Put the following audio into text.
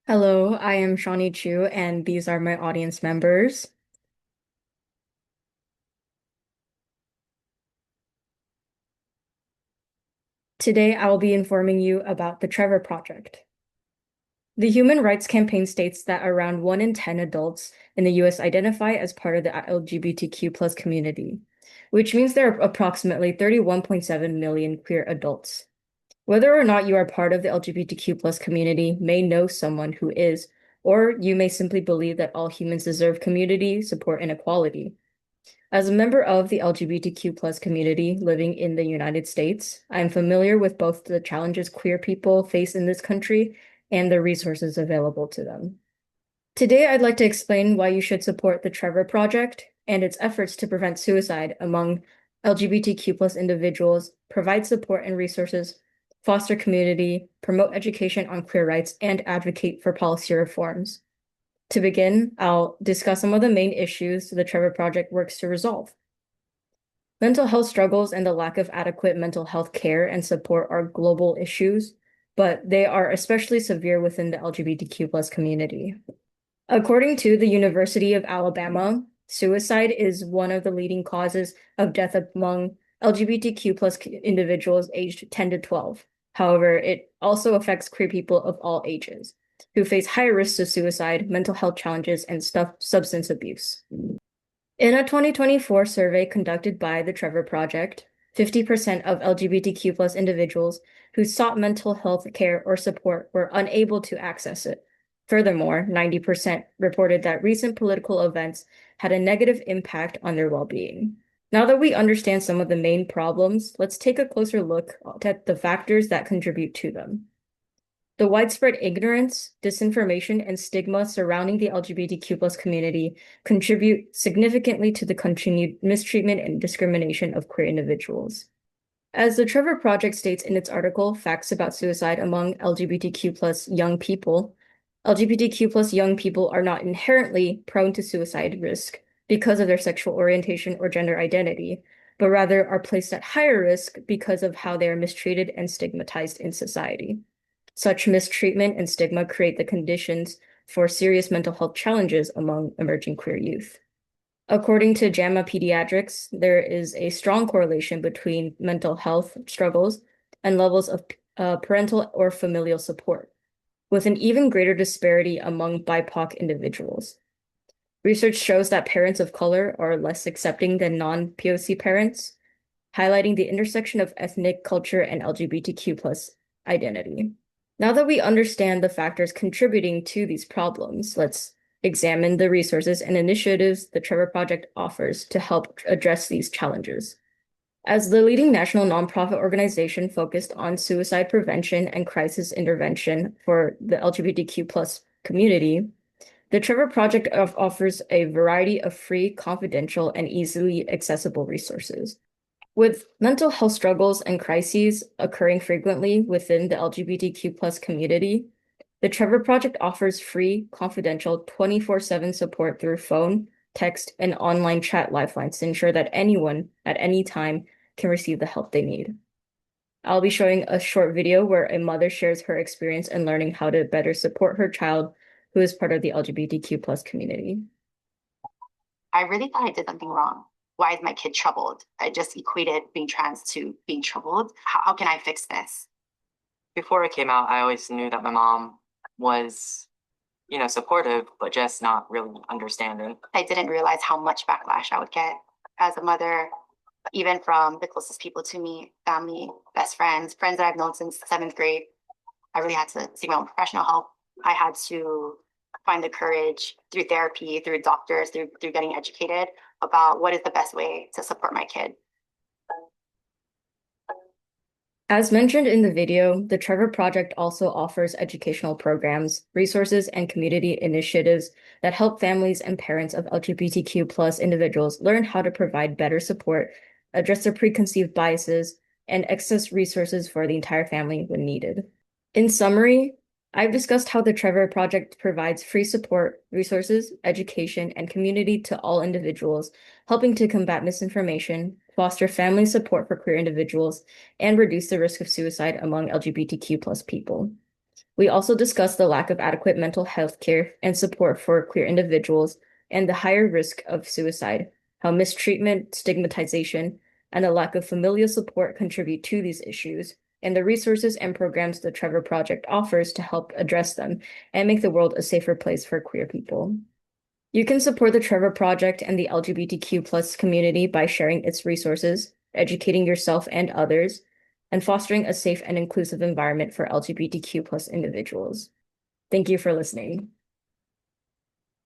Hello, I am Shani Chiu, and these are my audience members. Today, I will be informing you about the Trevor Project. The Human Rights Campaign states that around 1 in 10 adults in the US identify as part of the LGBTQ plus community, which means there are approximately 31.7 million queer adults. Whether or not you are part of the LGBTQ plus community may know someone who is, or you may simply believe that all humans deserve community, support, and equality. As a member of the LGBTQ plus community living in the United States, I am familiar with both the challenges queer people face in this country and the resources available to them. Today, I'd like to explain why you should support the Trevor Project and its efforts to prevent suicide among LGBTQ plus individuals, provide support and resources, foster community, promote education on queer rights, and advocate for policy reforms. To begin, I'll discuss some of the main issues the Trevor Project works to resolve. Mental health struggles and the lack of adequate mental health care and support are global issues, but they are especially severe within the LGBTQ plus community. According to the University of Alabama, suicide is one of the leading causes of death among LGBTQ plus individuals aged 10 to 12. However, it also affects queer people of all ages who face higher risks of suicide, mental health challenges, and substance abuse. In a 2024 survey conducted by the Trevor Project, 50% of LGBTQ plus individuals who sought mental health care or support were unable to access it. Furthermore, 90% reported that recent political events had a negative impact on their well-being. Now that we understand some of the main problems, let's take a closer look at the factors that contribute to them. The widespread ignorance, disinformation, and stigma surrounding the LGBTQ plus community contribute significantly to the continued mistreatment and discrimination of queer individuals. As the Trevor Project states in its article, Facts About Suicide Among LGBTQ plus Young People, LGBTQ plus young people are not inherently prone to suicide risk because of their sexual orientation or gender identity, but rather are placed at higher risk because of how they are mistreated and stigmatized in society. Such mistreatment and stigma create the conditions for serious mental health challenges among emerging queer youth. According to JAMA Pediatrics, there is a strong correlation between mental health struggles and levels of parental or familial support, with an even greater disparity among BIPOC individuals. Research shows that parents of color are less accepting than non-POC parents, highlighting the intersection of ethnic culture and LGBTQ plus identity. Now that we understand the factors contributing to these problems, let's examine the resources and initiatives the Trevor Project offers to help address these challenges. As the leading national nonprofit organization focused on suicide prevention and crisis intervention for the LGBTQ plus community, the Trevor Project offers a variety of free, confidential, and easily accessible resources. With mental health struggles and crises occurring frequently within the LGBTQ plus community, the Trevor Project offers free, confidential 24/7 support through phone, text, and online chat lifelines to ensure that anyone at any time can receive the help they need. I'll be showing a short video where a mother shares her experience in learning how to better support her child who is part of the LGBTQ plus community. I really thought I did something wrong. Why is my kid troubled? I just equated being trans to being troubled. How can I fix this? Before it came out, I always knew that my mom was, supportive, but just not really understanding. I didn't realize how much backlash I would get as a mother, even from the closest people to me, family, best friends, friends that I've known since seventh grade. I really had to seek my own professional help. I had to find the courage through therapy, through doctors, through getting educated about what is the best way to support my kid. As mentioned in the video, the Trevor Project also offers educational programs, resources, and community initiatives that help families and parents of LGBTQ plus individuals learn how to provide better support, address their preconceived biases, and access resources for the entire family when needed. In summary, I've discussed how the Trevor Project provides free support, resources, education, and community to all individuals, helping to combat misinformation, foster family support for queer individuals, and reduce the risk of suicide among LGBTQ plus people. We also discussed the lack of adequate mental health care and support for queer individuals and the higher risk of suicide, how mistreatment, stigmatization, and a lack of familial support contribute to these issues, and the resources and programs the Trevor Project offers to help address them and make the world a safer place for queer people. You can support the Trevor Project and the LGBTQ plus community by sharing its resources, educating yourself and others, and fostering a safe and inclusive environment for LGBTQ plus individuals. Thank you for listening.